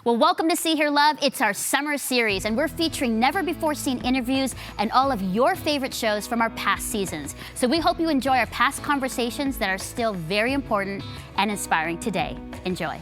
Well, welcome to See Hear Love. It's our summer series, and we're featuring never-before-seen interviews and all of your favorite shows from our past seasons. So we hope you enjoy our past conversations that are still very important and inspiring today. Enjoy.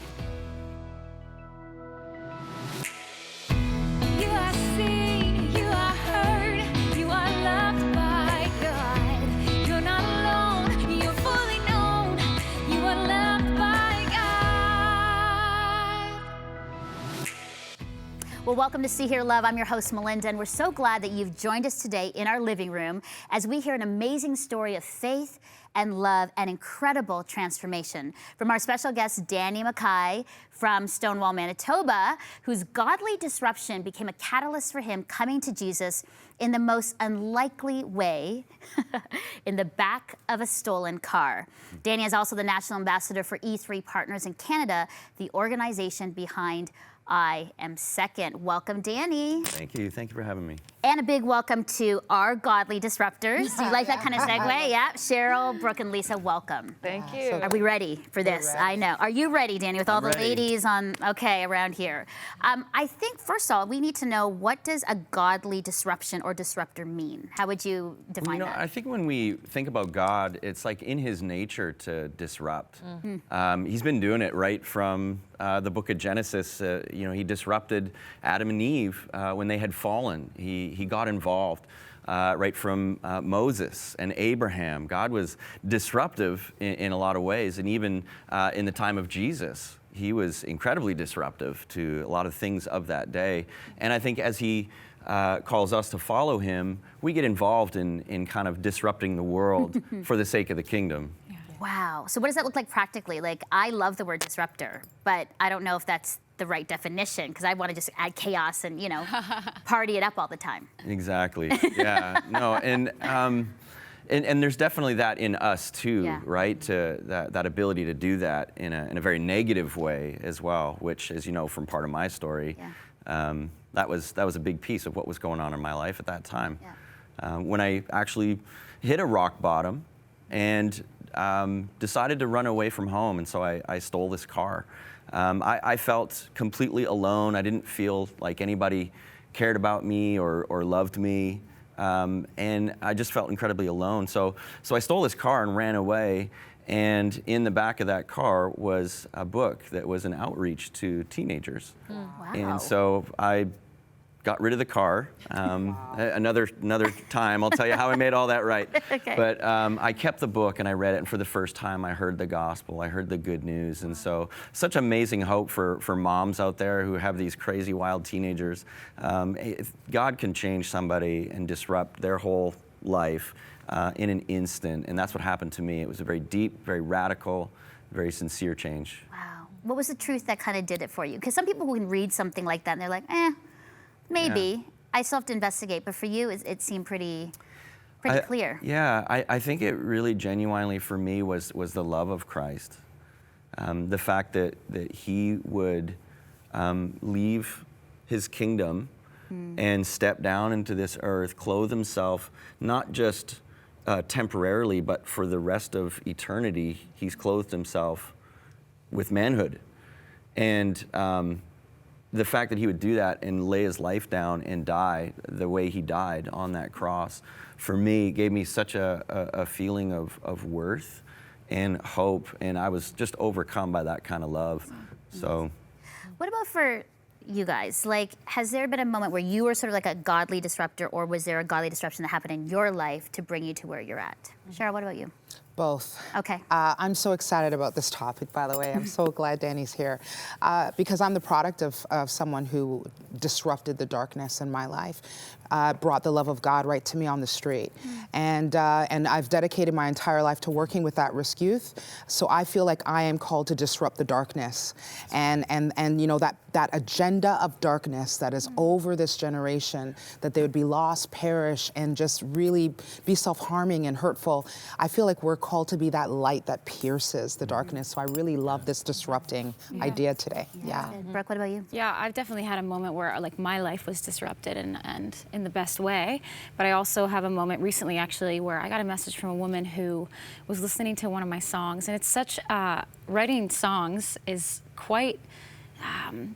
Well, welcome to See Hear Love. I'm your host, Melinda, and we're so glad that you've joined us today in our living room as we hear an amazing story of faith and love and incredible transformation from our special guest, Danny MacKay from Stonewall, Manitoba, whose godly disruption became a catalyst for him coming to Jesus in the most unlikely way, in the back of a stolen car. Danny is also the national ambassador for E3 Partners in Canada, the organization behind I Am Second. Welcome, Danny. Thank you. Thank you for having me. And a big welcome to our godly disruptors. Do you like that kind of segue? Yeah. Cheryl, Brooke, and Lisa, welcome. Thank you. Are we ready for this? Ready. I know. Are you ready, Danny, with all I'm the ready. ladies on, around here? I think, first of all, we need to know, what does a godly disruption or disruptor mean? How would you define that? I think when we think about God, it's like in his nature to disrupt. He's been doing it right from the book of Genesis. He disrupted Adam and Eve when they had fallen. He got involved right from Moses and Abraham. God was disruptive in a lot of ways, and even in the time of Jesus, he was incredibly disruptive to a lot of things of that day. And I think as he calls us to follow him, we get involved in kind of disrupting the world for the sake of the kingdom. Wow. So what does that look like practically? Like, I love the word disruptor, but I don't know if that's the right definition, because I want to just add chaos and, party it up all the time. Exactly. Yeah. No. And there's definitely that in us too, Yeah. right? That ability to do that in a very negative way as well, which, as you know from part of my story, that was a big piece of what was going on in my life at that time. Yeah. When I actually hit a rock bottom and decided to run away from home, and so I stole this car. I felt completely alone. I didn't feel like anybody cared about me or loved me, and I just felt incredibly alone. So I stole this car and ran away, and in the back of that car was a book that was an outreach to teenagers. Wow. And so I got rid of the car. Another time, I'll tell you how I made all that right. Okay. But I kept the book and I read it, and for the first time I heard the gospel, I heard the good news. And so, such amazing hope for moms out there who have these crazy, wild teenagers. God can change somebody and disrupt their whole life in an instant, and that's what happened to me. It was a very deep, very radical, very sincere change. Wow. What was the truth that kind of did it for you? Because some people can read something like that and they're like, maybe. Yeah. I still have to investigate, but for you, it seemed pretty clear. Yeah, I think it really genuinely for me was the love of Christ. The fact that he would leave his kingdom and step down into this earth, clothe himself, not just temporarily, but for the rest of eternity. He's clothed himself with manhood. And the fact that he would do that and lay his life down and die the way he died on that cross, for me, gave me such a feeling of worth and hope, and I was just overcome by that kind of love. So, what about for you guys? Like, has there been a moment where you were sort of like a godly disruptor, or was there a godly disruption that happened in your life to bring you to where you're at? Cheryl, what about you? Both. Okay. I'm so excited about this topic, by the way. I'm so glad Danny's here because I'm the product of someone who disrupted the darkness in my life, brought the love of God right to me on the street. And I've dedicated my entire life to working with at-risk youth. So I feel like I am called to disrupt the darkness and that agenda of darkness that is over this generation, that they would be lost, perish, and just really be self-harming and hurtful. I feel like we're called to be that light that pierces the darkness. So I really love this disrupting idea today. Yeah. Brooke, what about you? Yeah, I've definitely had a moment where like my life was disrupted and in the best way. But I also have a moment recently actually where I got a message from a woman who was listening to one of my songs, and it's such writing songs is quite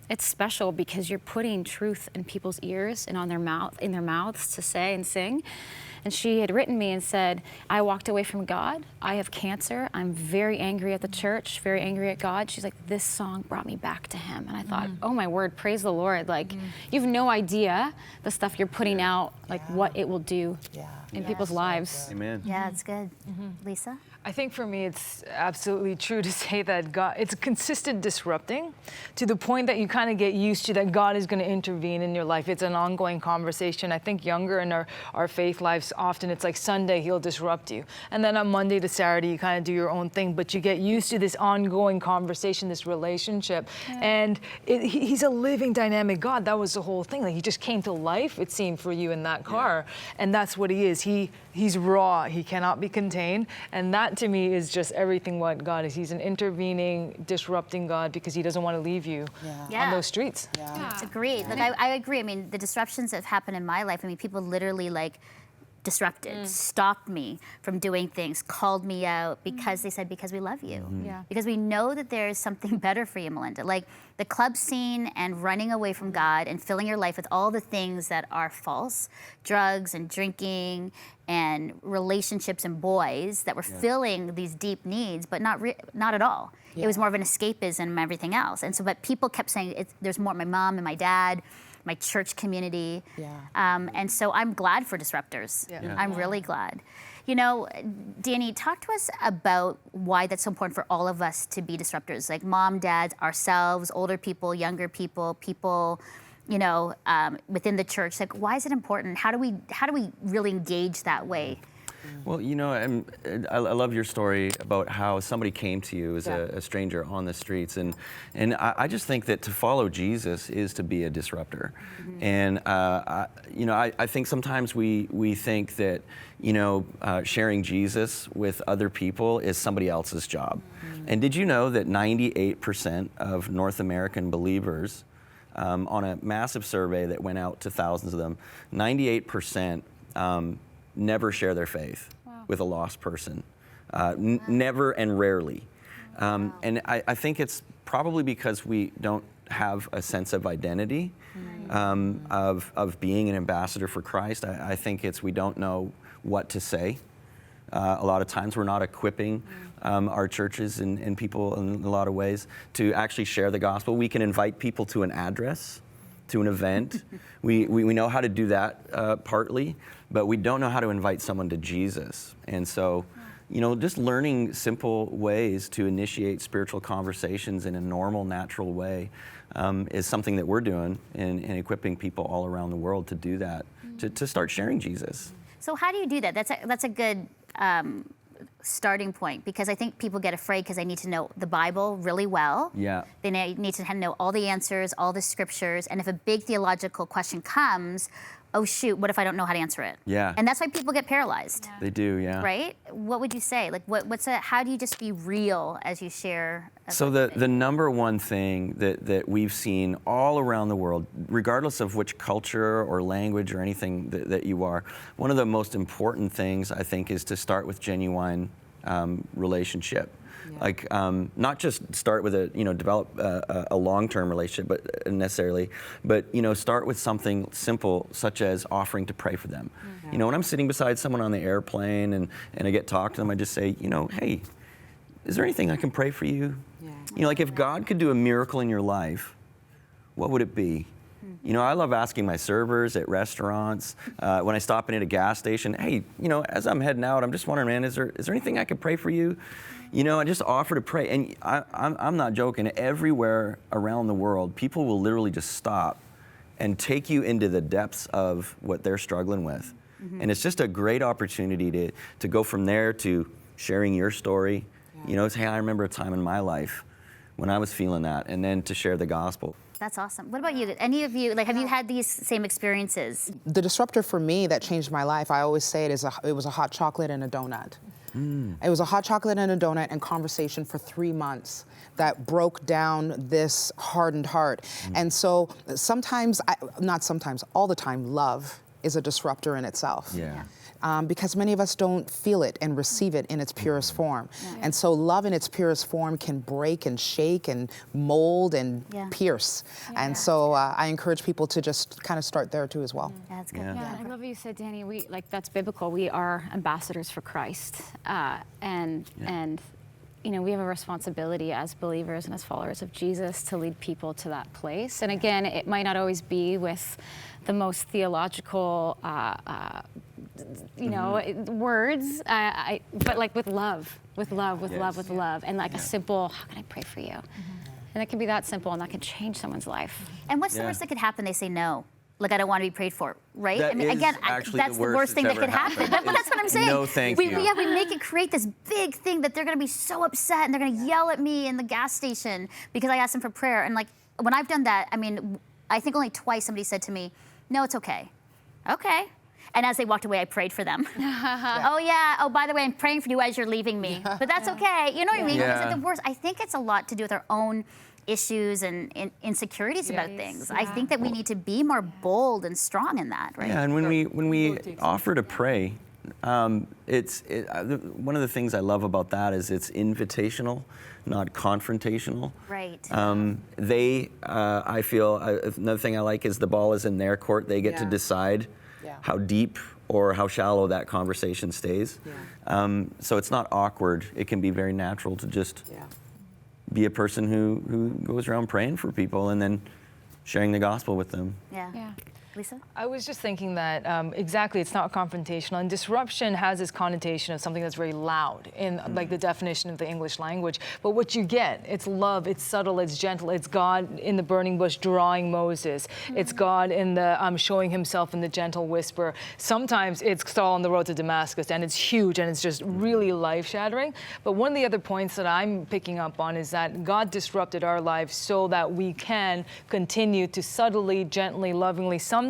it's special because you're putting truth in people's ears and in their mouths to say and sing. And she had written me and said, I walked away from God. I have cancer. I'm very angry at the church, very angry at God. She's like, this song brought me back to him. And I thought, oh my word, praise the Lord. Like, you have no idea the stuff you're putting out, like what it will do in people's lives. Amen. Yeah, it's good. Lisa? I think for me, it's absolutely true to say that God, it's consistent disrupting to the point that you kind of get used to that God is going to intervene in your life. It's an ongoing conversation. I think younger in our faith lives, often it's like Sunday, he'll disrupt you. And then on Monday to Saturday, you kind of do your own thing, but you get used to this ongoing conversation, this relationship. And he's a living, dynamic God. That was the whole thing. Like, he just came to life, it seemed, for you in that car. And that's what he is. He's raw. He cannot be contained. And that, to me, is just everything what God is. He's an intervening, disrupting God because he doesn't want to leave you on those streets. Agreed. Like, I agree. I mean, the disruptions that have happened in my life, I mean, people literally, like, disrupted, stopped me from doing things, called me out because they said, because we love you. Because we know that there's something better for you, Melinda. Like, the club scene and running away from God and filling your life with all the things that are false, drugs and drinking and relationships and boys that were filling these deep needs, but not at all. It was more of an escapism and everything else. And so, but people kept saying, there's more, my mom and my dad, my church community. And so I'm glad for Disruptors. I'm really glad. You know, Danny, talk to us about why that's so important for all of us to be disruptors, like mom, dads, ourselves, older people, younger people, you know, within the church. Like, why is it important? How do we really engage that way? Well, you know, I love your story about how somebody came to you as a stranger on the streets, and I just think that to follow Jesus is to be a disruptor. And you know, I think sometimes we think that, you know, sharing Jesus with other people is somebody else's job. And did you know that 98% of North American believers, on a massive survey that went out to thousands of them, 98% never share their faith with a lost person, never and rarely. And I think it's probably because we don't have a sense of identity, of being an ambassador for Christ. I think it's we don't know what to say. A lot of times we're not equipping our churches and people in a lot of ways to actually share the gospel. We can invite people to an address, to an event. We know how to do that partly, but we don't know how to invite someone to Jesus. And so, you know, just learning simple ways to initiate spiritual conversations in a normal, natural way is something that we're doing and equipping people all around the world to do that, to start sharing Jesus. So how do you do that? That's a good starting point, because I think people get afraid because they need to know the Bible really well. They need to know all the answers, all the scriptures, and if a big theological question comes, oh shoot, what if I don't know how to answer it? And that's why people get paralyzed. They do, Right? What would you say? Like, how do you just be real as you share? So the number one thing that we've seen all around the world, regardless of which culture or language or anything that you are, one of the most important things, I think, is to start with genuine relationship. Like, not just start with develop a long-term relationship, but necessarily, but, you know, start with something simple, such as offering to pray for them. You know, when I'm sitting beside someone on the airplane and I get talked to them, I just say, you know, hey, is there anything I can pray for you? You know, like, if God could do a miracle in your life, what would it be? You know, I love asking my servers at restaurants, when I stop in at a gas station, hey, you know, as I'm heading out, I'm just wondering, man, is there anything I could pray for you? You know, I just offer to pray. And I'm not joking. Everywhere around the world, people will literally just stop and take you into the depths of what they're struggling with. And it's just a great opportunity to go from there to sharing your story. You know, hey, I remember a time in my life when I was feeling that, and then to share the gospel. That's awesome. What about you? Any of you, like, have you had these same experiences? The disruptor for me that changed my life, I always say it was a hot chocolate and a donut. It was a hot chocolate and a donut and conversation for 3 months that broke down this hardened heart. And so sometimes, not sometimes, all the time, love is a disruptor in itself. because many of us don't feel it and receive it in its purest form. And so love in its purest form can break and shake and mold and pierce. And so I encourage people to just kind of start there too as well. Yeah, that's good. Yeah, I love what you said, Danny. That's biblical. We are ambassadors for Christ, and we have a responsibility as believers and as followers of Jesus to lead people to that place. And again, it might not always be with the most theological, words, but like with love, and like a simple, how can I pray for you? And it can be that simple, and that can change someone's life. And what's the worst that could happen? They say no. Like, I don't want to be prayed for, right? That I mean, is again, actually that's the worst thing that that's could ever happen. happened. But that's what I'm saying. No, thank you. We make it create this big thing that they're going to be so upset and they're going to yell at me in the gas station because I asked them for prayer. And like, when I've done that, I mean, I think only twice somebody said to me, no, it's okay. Okay. And as they walked away, I prayed for them. Oh, yeah. Oh, by the way, I'm praying for you as you're leaving me. But that's okay. You know what I mean? Because at the worst, I think it's a lot to do with our own issues and insecurities about things. I think that we need to be more bold and strong in that, right? Yeah, and when we offer to pray, one of the things I love about that is it's invitational, not confrontational. Right. I feel another thing I like is the ball is in their court. They get to decide how deep or how shallow that conversation stays. So it's not awkward. It can be very natural to just be a person who goes around praying for people and then sharing the gospel with them. Yeah. Lisa? I was just thinking that exactly, it's not confrontational, and disruption has this connotation of something that's very loud in like the definition of the English language. But what you get, it's love, it's subtle, it's gentle. It's God in the burning bush drawing Moses. It's God in the showing himself in the gentle whisper. Sometimes it's Saul on the road to Damascus, and it's huge, and it's just really life-shattering. But one of the other points that I'm picking up on is that God disrupted our lives so that we can continue to subtly, gently, lovingly, sometimes,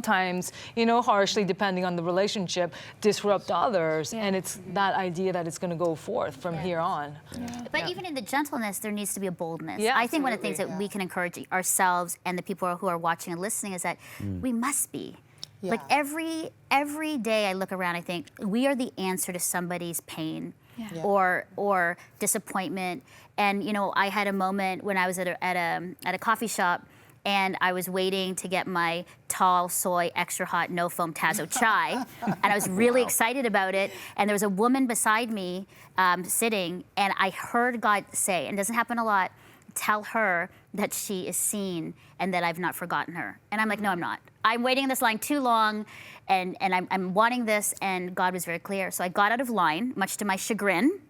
harshly, depending on the relationship, disrupt others. And it's that idea that it's going to go forth from here on. But even in the gentleness, there needs to be a boldness. Yeah, I think one of the things that we can encourage ourselves and the people who are watching and listening is that we must be. Like every day I look around, I think we are the answer to somebody's pain or disappointment. And I had a moment when I was at a coffee shop, and I was waiting to get my tall soy extra hot no foam Tazo chai, and I was really excited about it. And there was a woman beside me sitting, and I heard God say, and it doesn't happen a lot, tell her that she is seen and that I've not forgotten her. And I'm like, no, I'm not. I'm waiting in this line too long, and I'm wanting this, and God was very clear. So I got out of line, much to my chagrin.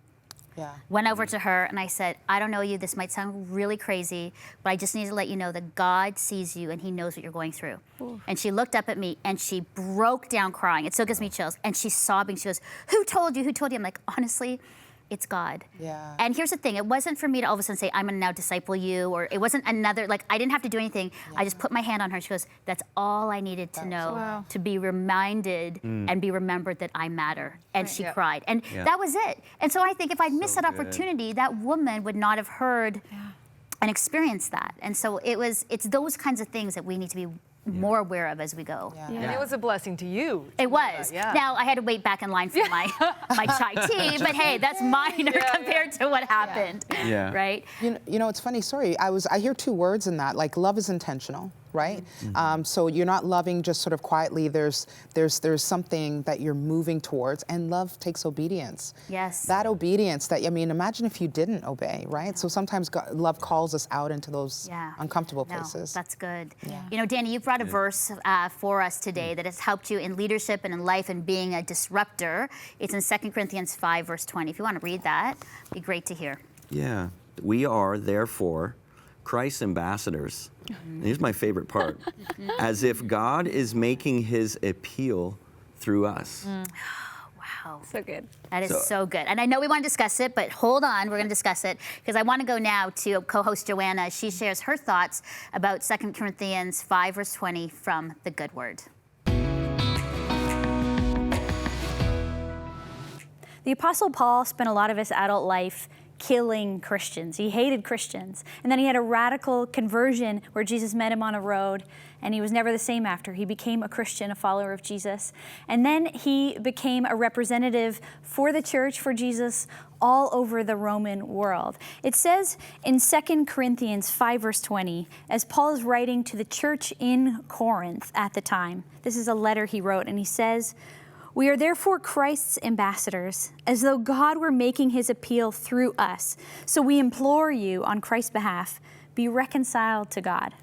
Went over to her and I said, I don't know you, this might sound really crazy, but I just need to let you know that God sees you and he knows what you're going through. And she looked up at me and she broke down crying. It still gives me chills. And she's sobbing. She goes, who told you? Who told you? I'm like, honestly, it's God. And here's the thing, it wasn't for me to all of a sudden say, I'm gonna now disciple you, or it wasn't another, like I didn't have to do anything. I just put my hand on her. She goes, that's all I needed to know, to be reminded and be remembered that I matter. And she cried. And that was it. And so I think if I'd missed that opportunity, that woman would not have heard and experienced that. And so it's those kinds of things that we need to be more aware of as we go. And it was a blessing to you. It was. Now, I had to wait back in line for my chai tea, but hey, that's minor compared to what happened. Right? You know, it's funny, sorry, I hear two words in that, like love is intentional, right? So you're not loving just sort of quietly, there's something that you're moving towards, and love takes obedience. That obedience that, I mean, imagine if you didn't obey, right? So sometimes love calls us out into those uncomfortable places. That's good. Danny, you brought a verse for us today that has helped you in leadership and in life and being a disruptor. It's in 2 Corinthians 5, verse 20. If you want to read that, it'd be great to hear. Yeah. We are, therefore, Christ's ambassadors. And here's my favorite part. As if God is making his appeal through us. Wow. So good. That is so good. And I know we want to discuss it, but hold on, we're going to discuss it because I want to go now to co-host Joanna. She shares her thoughts about 2 Corinthians 5, verse 20 from the Good Word. The Apostle Paul spent a lot of his adult life killing Christians. He hated Christians. And then he had a radical conversion where Jesus met him on a road, and he was never the same after. He became a Christian, a follower of Jesus. And then he became a representative for the church, for Jesus, all over the Roman world. It says in 2 Corinthians 5, verse 20, as Paul is writing to the church in Corinth at the time, this is a letter he wrote, and he says, "We are therefore Christ's ambassadors, as though God were making his appeal through us. So we implore you on Christ's behalf, be reconciled to God."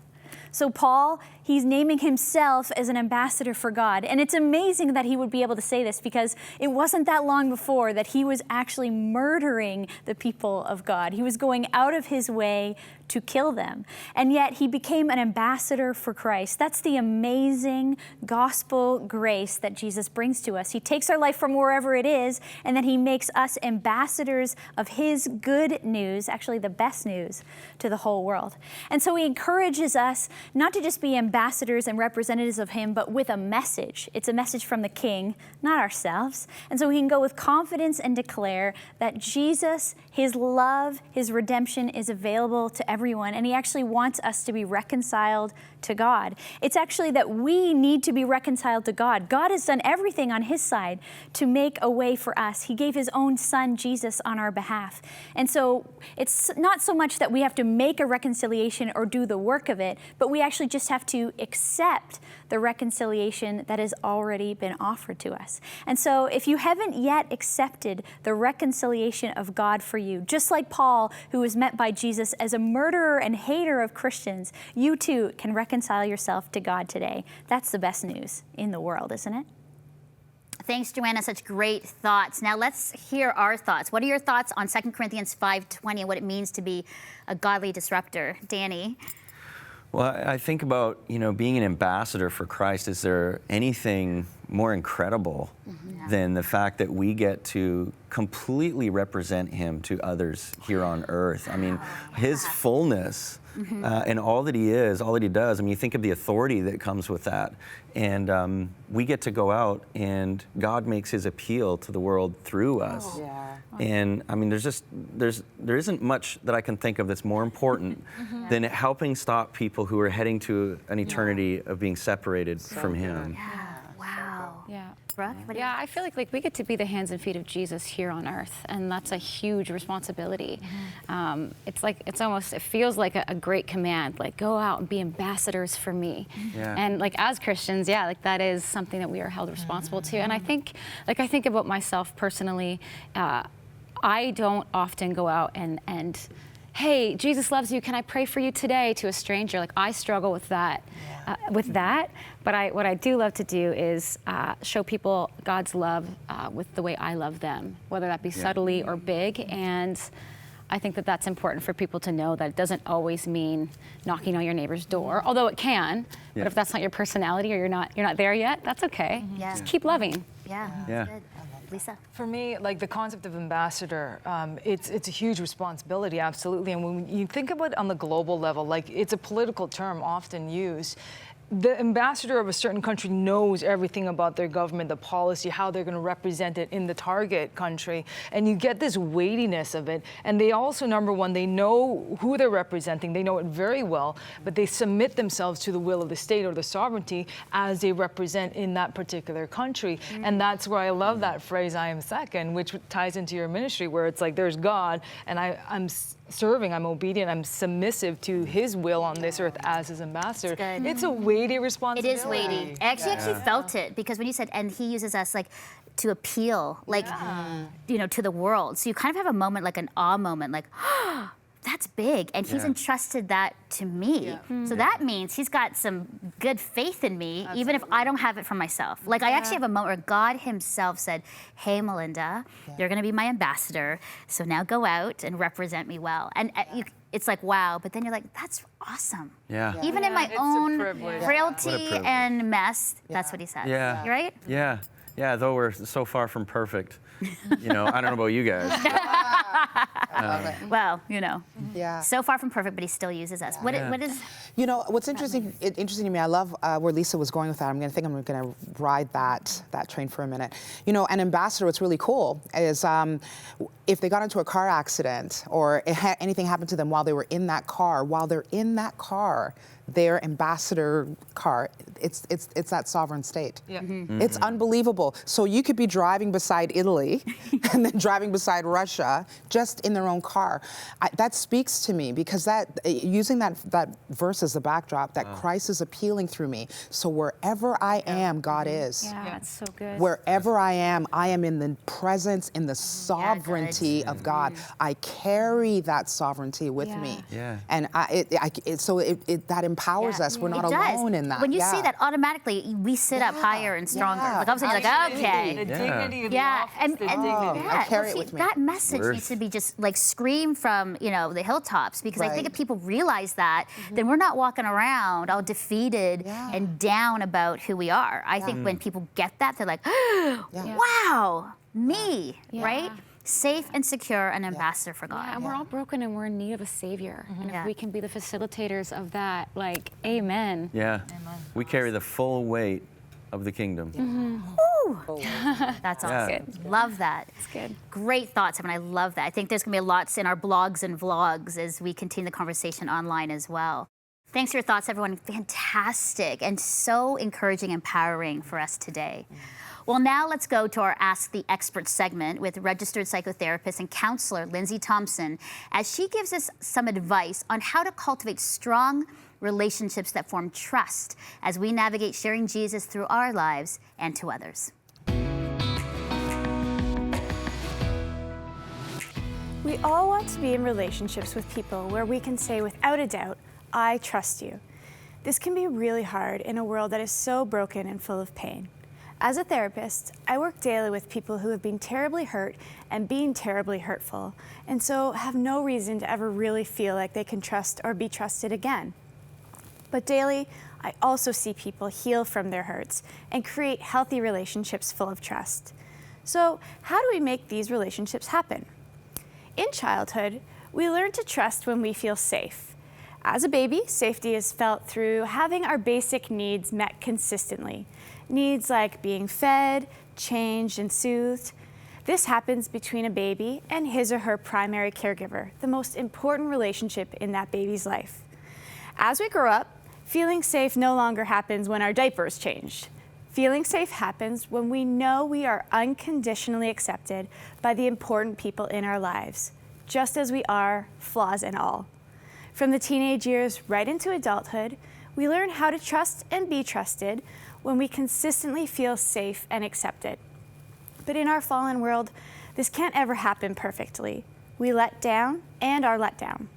So Paul, he's naming himself as an ambassador for God. And it's amazing that he would be able to say this, because it wasn't that long before that he was actually murdering the people of God. He was going out of his way to kill them. And yet he became an ambassador for Christ. That's the amazing gospel grace that Jesus brings to us. He takes our life from wherever it is, and then he makes us ambassadors of his good news, actually the best news, to the whole world. And so he encourages us not to just be ambassadors and representatives of him, but with a message. It's a message from the King, not ourselves. And so we can go with confidence and declare that Jesus, his love, his redemption is available to everyone, and he actually wants us to be reconciled to God. It's actually that we need to be reconciled to God. God has done everything on his side to make a way for us. He gave his own son, Jesus, on our behalf. And so it's not so much that we have to make a reconciliation or do the work of it, but we actually just have to accept the reconciliation that has already been offered to us. And so if you haven't yet accepted the reconciliation of God for you, just like Paul, who was met by Jesus as a murderer and hater of Christians, you too can reconcile yourself to God today. That's the best news in the world, isn't it? Thanks, Joanna. Such great thoughts. Now let's hear our thoughts. What are your thoughts on 2 Corinthians 5:20 and what it means to be a godly disruptor? Danny? Well, I think about, being an ambassador for Christ. Is there anything more incredible than the fact that we get to completely represent him to others here on earth? I mean, his fullness and all that he is, all that he does. I mean, you think of the authority that comes with that. And we get to go out and God makes his appeal to the world through us. Yeah. And I mean, there isn't much that I can think of that's more important than helping stop people who are heading to an eternity of being separated from him. Wow. Yeah. Brooke, what do you Yeah, I feel like we get to be the hands and feet of Jesus here on earth, and that's a huge responsibility. It feels like a great command, like go out and be ambassadors for me. Yeah. And like as Christians, that is something that we are held responsible to. And I think about myself personally, I don't often go out and hey, Jesus loves you, can I pray for you today, to a stranger. Like, I struggle with that. But what I do love to do is show people God's love with the way I love them, whether that be subtly or big. And I think that that's important for people to know, that it doesn't always mean knocking on your neighbor's door, although it can. But if that's not your personality, or you're not there yet, that's okay. Yeah. Just keep loving. Yeah. Yeah. Good. Lisa? For me, like the concept of ambassador, it's a huge responsibility, absolutely. And when you think about it on the global level, like it's a political term often used. The ambassador of a certain country knows everything about their government, the policy, how they're going to represent it in the target country. And you get this weightiness of it. And they also, number one, they know who they're representing. They know it very well, but they submit themselves to the will of the state or the sovereignty as they represent in that particular country. And that's where I love that phrase, I am second, which ties into your ministry, where it's like there's God, and I'm serving, I'm obedient, I'm submissive to his will on this earth as his ambassador. It's a weighty responsibility. It is weighty. I actually felt it, because when you said, and he uses us like to appeal, like, to the world. So you kind of have a moment, like an awe moment, like, oh, that's big. And he's entrusted that to me. So that means he's got some good faith in me, even if I don't have it for myself. Like, I actually have a moment where God himself said, hey, Melinda, you're going to be my ambassador. So now go out and represent me well. And it's like, wow. But then you're like, that's awesome. Yeah. Even in my It's a own privilege. frailty and mess, that's what he said. Yeah. Right? Yeah, though we're so far from perfect. I don't know about you guys. Well, you know, Yeah. so far from perfect, but he still uses us. What is? You know, what's interesting to me, I love where Lisa was going with that. I'm going to ride that train for a minute. You know, an ambassador, what's really cool is if they got into a car accident or anything happened to them while they were in that car, their ambassador car, it's that sovereign state. Yeah. It's unbelievable. So you could be driving beside Italy and then driving beside Russia just in their own car. That speaks to me because using that verse as a backdrop, that Christ is appealing through me. So wherever I am, God is. Yeah, that's so good. Wherever I am in the presence, in the sovereignty of God. I carry that sovereignty with me. Yeah. And that empowers us. We're not alone in that. When you say that, automatically we sit up higher and stronger. Like all of a sudden, you're like, okay. The dignity of the Yeah, office, and the dignity. I carry it with me. That message needs to be just like screamed from the hilltops, because I think if people realize that, then we're not walking around all defeated and down about who we are. I think when people get that, they're like, wow, me, right? Safe and secure, an ambassador for God. Yeah, and we're all broken and we're in need of a savior. And if we can be the facilitators of that, like, amen. Yeah. We carry the full weight of the kingdom. That's awesome. Love that. It's good. Great thoughts, and I love that. I think there's going to be lots in our blogs and vlogs as we continue the conversation online as well. Thanks for your thoughts, everyone. Fantastic and so encouraging, empowering for us today. Well, now let's go to our Ask the Expert segment with registered psychotherapist and counselor Lindsay Thompson, as she gives us some advice on how to cultivate strong relationships that form trust as we navigate sharing Jesus through our lives and to others. We all want to be in relationships with people where we can say without a doubt, I trust you. This can be really hard in a world that is so broken and full of pain. As a therapist, I work daily with people who have been terribly hurt and being terribly hurtful, and so have no reason to ever really feel like they can trust or be trusted again. But daily, I also see people heal from their hurts and create healthy relationships full of trust. So, how do we make these relationships happen? In childhood, we learn to trust when we feel safe. As a baby, safety is felt through having our basic needs met consistently. Needs like being fed, changed, and soothed. This happens between a baby and his or her primary caregiver, the most important relationship in that baby's life. As we grow up, feeling safe no longer happens when our diaper is changed. Feeling safe happens when we know we are unconditionally accepted by the important people in our lives, just as we are, flaws and all. From the teenage years right into adulthood, we learn how to trust and be trusted when we consistently feel safe and accepted. But in our fallen world, this can't ever happen perfectly. We let down and are let down.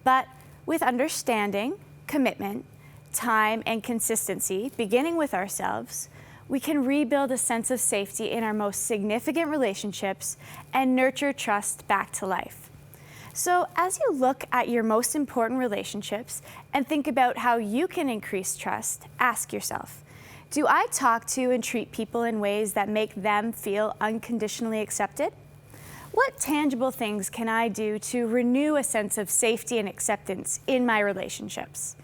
But with understanding, commitment, time, and consistency, beginning with ourselves, we can rebuild a sense of safety in our most significant relationships and nurture trust back to life. So as you look at your most important relationships and think about how you can increase trust, ask yourself, do I talk to and treat people in ways that make them feel unconditionally accepted? What tangible things can I do to renew a sense of safety and acceptance in my relationships?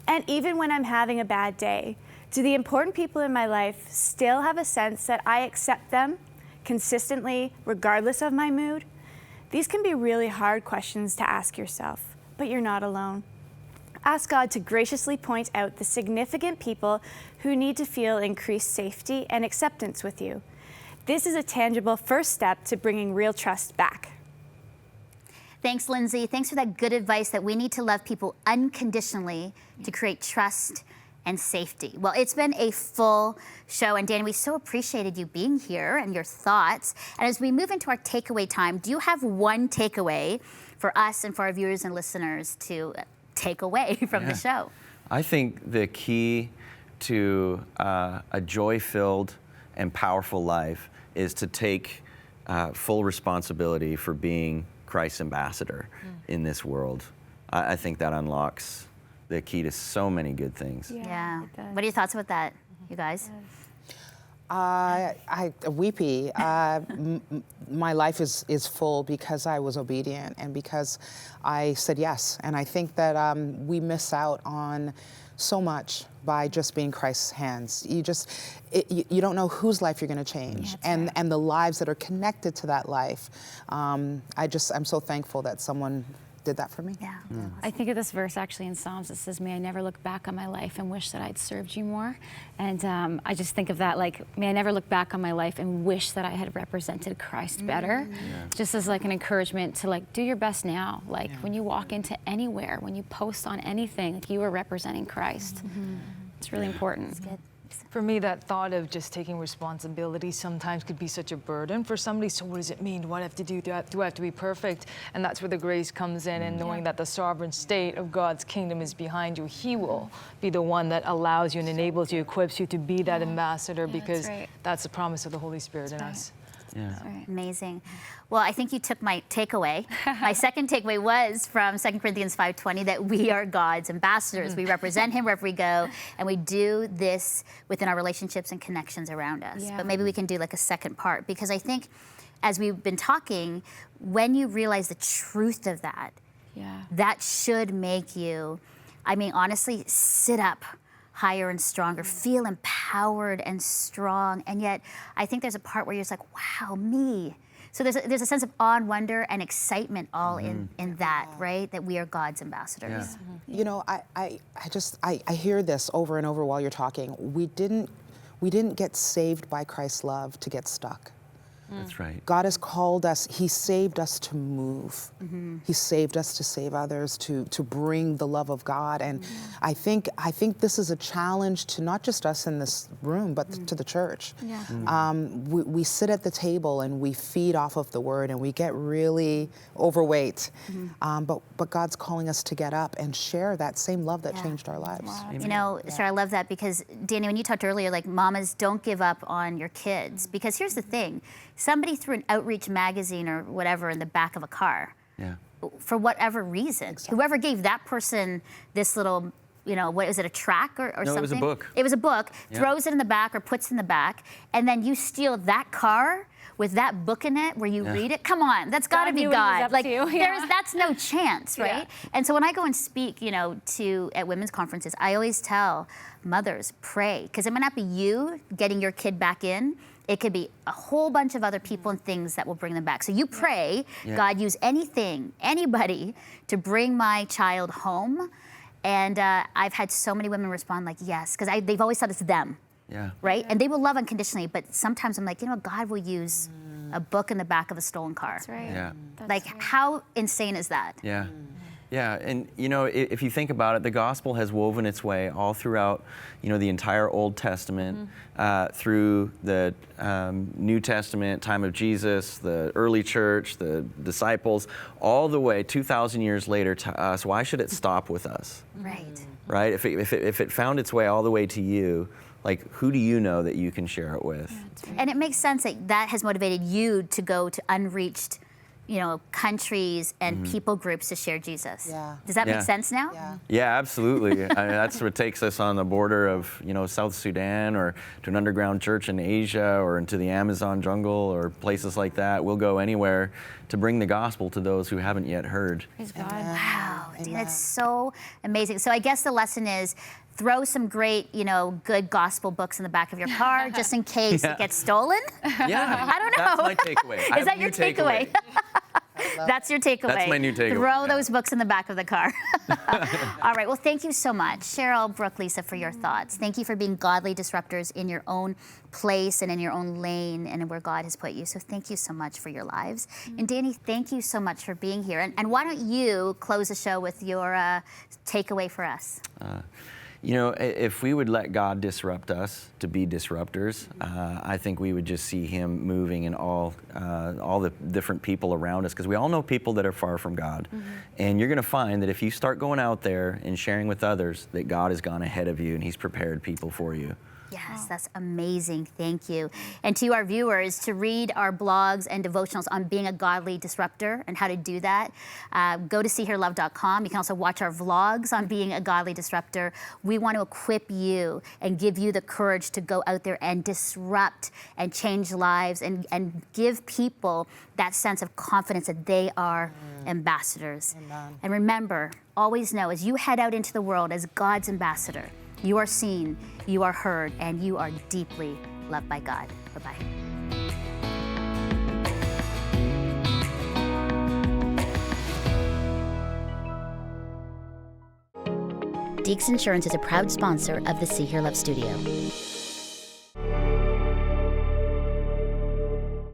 And even when I'm having a bad day, do the important people in my life still have a sense that I accept them consistently, regardless of my mood? These can be really hard questions to ask yourself, but you're not alone. Ask God to graciously point out the significant people who need to feel increased safety and acceptance with you. This is a tangible first step to bringing real trust back. Thanks, Lindsay. Thanks for that good advice that we need to love people unconditionally to create trust and safety. Well, it's been a full show, and Danny, we so appreciated you being here and your thoughts. And as we move into our takeaway time, do you have one takeaway for us and for our viewers and listeners to take away from the show? I think the key to a joy-filled and powerful life is to take full responsibility for being Christ's ambassador in this world. I think that unlocks the key to so many good things. Yeah. What are your thoughts about that, you guys? Weepy. My life is full because I was obedient and because I said yes. And I think that we miss out on so much by just being Christ's hands. You don't know whose life you're going to change, and the lives that are connected to that life. I'm so thankful that someone did that for me. Yeah. I think of this verse actually in Psalms. It says, may I never look back on my life and wish that I'd served you more. And I just think of that, like, may I never look back on my life and wish that I had represented Christ better. Just as like an encouragement to like, do your best now. Like when you walk into anywhere, when you post on anything, like you are representing Christ. It's really important. That's good. For me, that thought of just taking responsibility sometimes could be such a burden for somebody. So what does it mean? What do I have to do? Do I have to be perfect? And that's where the grace comes in, and knowing that the sovereign state of God's kingdom is behind you. He will be the one that allows you and enables you, equips you to be that ambassador, because that's the promise of the Holy Spirit in us. Yeah. Amazing. Well, I think you took my takeaway. My second takeaway was from 2 Corinthians 5:20 that we are God's ambassadors. We represent him wherever we go, and we do this within our relationships and connections around us. Yeah. But maybe we can do like a second part, because I think as we've been talking, when you realize the truth of that, that should make you, I mean, honestly, sit up higher and stronger, feel empowered and strong. And yet, I think there's a part where you're just like, wow, me. So there's a sense of awe and wonder and excitement all in that, right? That we are God's ambassadors. You know, I hear this over and over while you're talking. We didn't get saved by Christ's love to get stuck. That's right. God has called us, he saved us to move. He saved us to save others, to bring the love of God. And I think this is a challenge to not just us in this room, but to the church. We sit at the table and we feed off of the word and we get really overweight. But God's calling us to get up and share that same love that changed our lives. You know, Sarah, I love that, because Danny, when you talked earlier, like, mamas, don't give up on your kids. Because here's the thing. Somebody threw an Outreach magazine or whatever in the back of a car. For whatever reason. Whoever gave that person this little, you know, what is it, a track or something? No, it was a book. It was a book. Throws it in the back or puts it in the back, and then you steal that car with that book in it where you read it. Come on, that's got to be knew what he was God. up Like, to. that's no chance, right? And so when I go and speak, you know, at women's conferences, I always tell mothers, pray, because it might not be you getting your kid back in. It could be a whole bunch of other people and things that will bring them back. So you pray, God, use anything, anybody to bring my child home. And I've had so many women respond like, yes, because they've always thought it's them, right? And they will love unconditionally, but sometimes I'm like, you know, God will use a book in the back of a stolen car. That's right. Like, how insane is that? Yeah, and you know, if you think about it, the gospel has woven its way all throughout, you know, the entire Old Testament, through the New Testament, time of Jesus, the early church, the disciples, all the way 2,000 years later to us. Why should it stop with us? Right? If it found its way all the way to you, like, who do you know that you can share it with? And it makes sense that has motivated you to go to unreached, you know, countries and people groups to share Jesus. Does that make sense now? Yeah, absolutely. I mean, that's what takes us on the border of, you know, South Sudan, or to an underground church in Asia, or into the Amazon jungle, or places like that. We'll go anywhere to bring the gospel to those who haven't yet heard. Praise God. Wow, that's so amazing. So I guess the lesson is, throw some great, you know, good gospel books in the back of your car just in case it gets stolen. I don't know. That's my takeaway. Is that your takeaway? That's your takeaway. That's my new takeaway. Throw those books in the back of the car. All right, well, thank you so much, Cheryl, Brooke, Lisa, for your thoughts. Thank you for being godly disruptors in your own place and in your own lane and where God has put you. So thank you so much for your lives. And Danny, thank you so much for being here. And why don't you close the show with your takeaway for us? You know, if we would let God disrupt us to be disruptors, I think we would just see him moving in all the different people around us, because we all know people that are far from God. And you're going to find that if you start going out there and sharing with others, that God has gone ahead of you and he's prepared people for you. Yes, that's amazing. Thank you. And to our viewers, to read our blogs and devotionals on being a godly disruptor and how to do that, go to seehearlove.com. You can also watch our vlogs on being a godly disruptor. We want to equip you and give you the courage to go out there and disrupt and change lives and give people that sense of confidence that they are ambassadors. Amen. And remember, always know, as you head out into the world as God's ambassador, you are seen, you are heard, and you are deeply loved by God. Bye-bye. Deeks Insurance is a proud sponsor of the See Hear Love Studio.